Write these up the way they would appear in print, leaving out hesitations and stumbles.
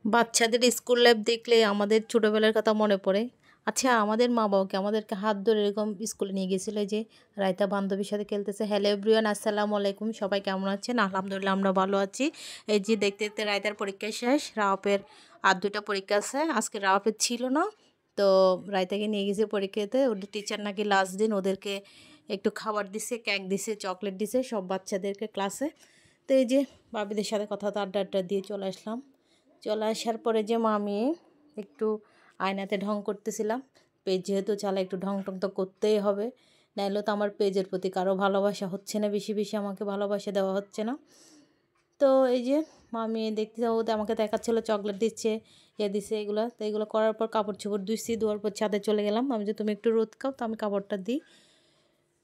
বাচ্চাদের school life দেখলে আমাদের ছোটোবেলার কথা মনে পড়ে। আচ্ছা, আমাদের মা বাবাকে আমাদেরকে হাত ধরে এরকম স্কুলে নিয়ে গেছিল, এই যে রায়তা বান্ধবীর সাথে খেলতেছে। হ্যালো এভরিওয়ান, আসসালামু আলাইকুম। সবাই কেমন আছেন? আলহামদুলিল্লাহ আমরা ভালো আছি। এই যে দেখতে দেখতে রায়তার পরীক্ষা শেষ, রাওয়াপের আর দুইটা পরীক্ষা আছে। আজকে রাওয়াপের ছিল না, তো রায়তাকে নিয়ে গেছে পরীক্ষাতে। ওদের টিচার নাকি লাস্ট দিন ওদেরকে একটু খাবার দিছে, কেক দিছে, চকলেট দিছে সব বাচ্চাদেরকে ক্লাসে। তো এই যে বাবিদের সাথে কথা তো আড্ডা আড্ডা দিয়ে চলে আসলাম। চলে আসার পরে যে আমি একটু আয়নাতে ঢং করতেছিলাম। পেজ যেহেতু চালা, একটু ঢং টং তো করতেই হবে, নাইলে তো আমার পেজের প্রতি কারো ভালোবাসা হচ্ছে না, বেশি বেশি আমাকে ভালোবাসা দেওয়া হচ্ছে না। তো এই যে মামি দেখতে যাবো, আমাকে দেখাচ্ছিলো চকলেট দিচ্ছে, দিচ্ছে এগুলো। তো এগুলো করার পর কাপড় চোপড় ধুইছি, ধোয়ার পর ছাদে চলে গেলাম। আমি যে তুমি একটু রোদ খাও, তো আমি কাপড়টা দিই।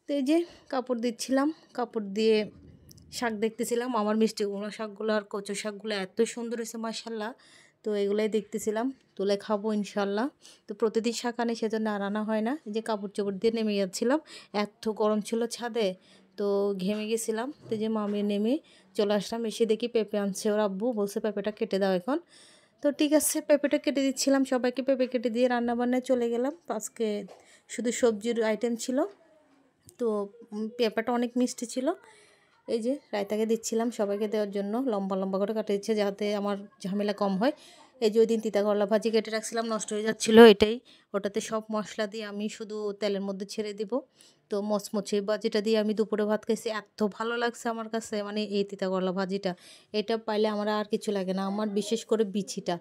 তো এই যে কাপড় দিচ্ছিলাম, কাপড় দিয়ে শাক দেখতেছিলাম। আমার মিষ্টি কুমড়ো শাকগুলো আর কচু শাকগুলো এত সুন্দর হয়েছে মাশাল্লাহ। তো এগুলোই দেখতেছিলাম, তুলে খাবো ইনশাল্লাহ। তো প্রতিদিন শাক আনি, সেজন্য আর আনা হয় না। এই যে কাপড় চোপড় দিয়ে নেমে যাচ্ছিলাম, এত গরম ছিল ছাদে, তো ঘেমে গেছিলাম। তো যে মামি নেমে চলে আসলাম, এসে দেখি পেঁপে আনছে ওর আব্বু, বলছে পেঁপেটা কেটে দাও এখন। তো ঠিক আছে, পেঁপেটা কেটে দিচ্ছিলাম, সবাইকে পেঁপে কেটে দিয়ে রান্নাবান্নায় চলে গেলাম। আজকে শুধু সবজির আইটেম ছিল, তো পেঁপেটা অনেক মিষ্টি ছিল। এই যে রায়তাকে দিচ্ছিলাম সবাইকে দেওয়ার জন্য, লম্বা লম্বা করে কাটে দিচ্ছে যাতে আমার ঝামেলা কম হয়। এই যে ওই দিন তিতা করলা ভাজি কেটে রাখছিলাম, নষ্ট হয়ে যাচ্ছিলো এটাই। ওটাতে সব মশলা দিয়ে আমি শুধু তেলের মধ্যে ছেড়ে দিব। তো মচমচে ভাজিটা দিয়ে আমি দুপুরে ভাত খাইছি, এত ভালো লাগছে আমার কাছে। মানে এই তিতা করলা ভাজিটা, এটা পাইলে আমার আর কিছু লাগে না। আমার বিশেষ করে বিচিটা,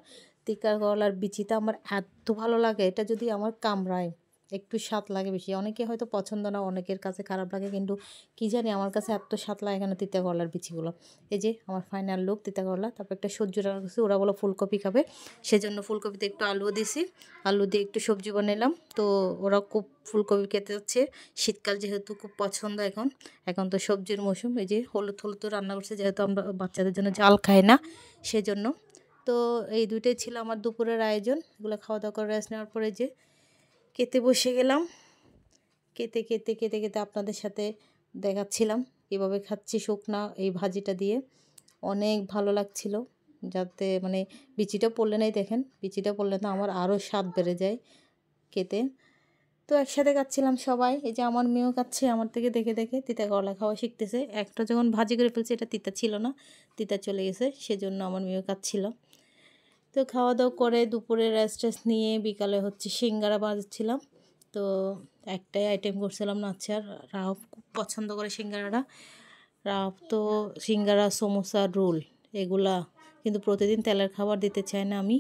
তিতা করলার বিচিটা আমার এত ভালো লাগে। এটা যদি আমার কামড়ায় একটু স্বাদ লাগে বেশি। অনেকে হয়তো পছন্দ না, অনেকের কাছে খারাপ লাগে, কিন্তু কী জানি আমার কাছে এত স্বাদ লাগে কেন তিতা করলার বিচিগুলো। এই যে আমার ফাইনাল লুক তিতা করলা। তারপর একটা সবজি রাখছি, ওরা বলো ফুলকপি খাবে, সেজন্য ফুলকপিতে একটু আলুও দিছি, আলু দিয়ে একটু সবজি বানালাম। তো ওরা খুব ফুলকপি খেতে যাচ্ছে, শীতকাল যেহেতু খুব পছন্দ এখন, এখন তো সবজির মৌসুম। এই যে হলুদ হলুদ তো রান্না করছে, যেহেতু আমরা বাচ্চাদের জন্য জাল খাই না সেজন্য। তো এই দুইটাই ছিল আমার দুপুরের আয়োজন। এগুলো খাওয়া দাওয়া করে রেস্ট নেওয়ার পরে যে খেতে বসে গেলাম। খেতে খেতে খেতে খেতে আপনাদের সাথে দেখাচ্ছিলাম কীভাবে খাচ্ছি শুকনা এই ভাজিটা দিয়ে। অনেক ভালো লাগছিল, যাতে মানে বিচিটা পড়লে নাই, দেখেন বিচিটা পড়লে তো আমার আরও স্বাদ বেড়ে যায় খেতে। তো একসাথে খাচ্ছিলাম সবাই। এই যে আমার মেয়েও খাচ্ছে আমার থেকে দেখে দেখে, তিতা করলা খাওয়া শিখতেছে। একটা যখন ভাজি করে ফেলছে, এটা তিতা ছিল না, তিতা চলে গেছে, সেজন্য আমার মেয়েও খাচ্ছিল। তো খাওয়া দাওয়া করে দুপুরে রেস্ট টেস্ট নিয়ে বিকালে সিঙ্গারা বাজাচ্ছিলাম। তো একটাই আইটেম করছিলাম না। আচ্ছা, রাফ খুব পছন্দ করে সিঙ্গারাটা। রাফ তো সিঙ্গারা, সমোসা, রোল এগুলা, কিন্তু প্রতিদিন তেলের খাবার দিতে চাই না আমি।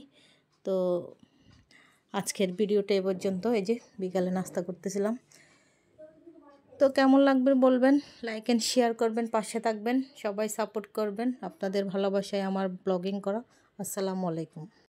তো আজকের ভিডিওটা এ পর্যন্ত। এই যে বিকালে নাস্তা করতেছিলাম। তো কেমন লাগবে বলবেন, লাইক অ্যান্ড শেয়ার করবেন, পাশে থাকবেন, সবাই সাপোর্ট করবেন। আপনাদের ভালোবাসায় আমার ব্লগিং করা। আসসালামু আলাইকুম।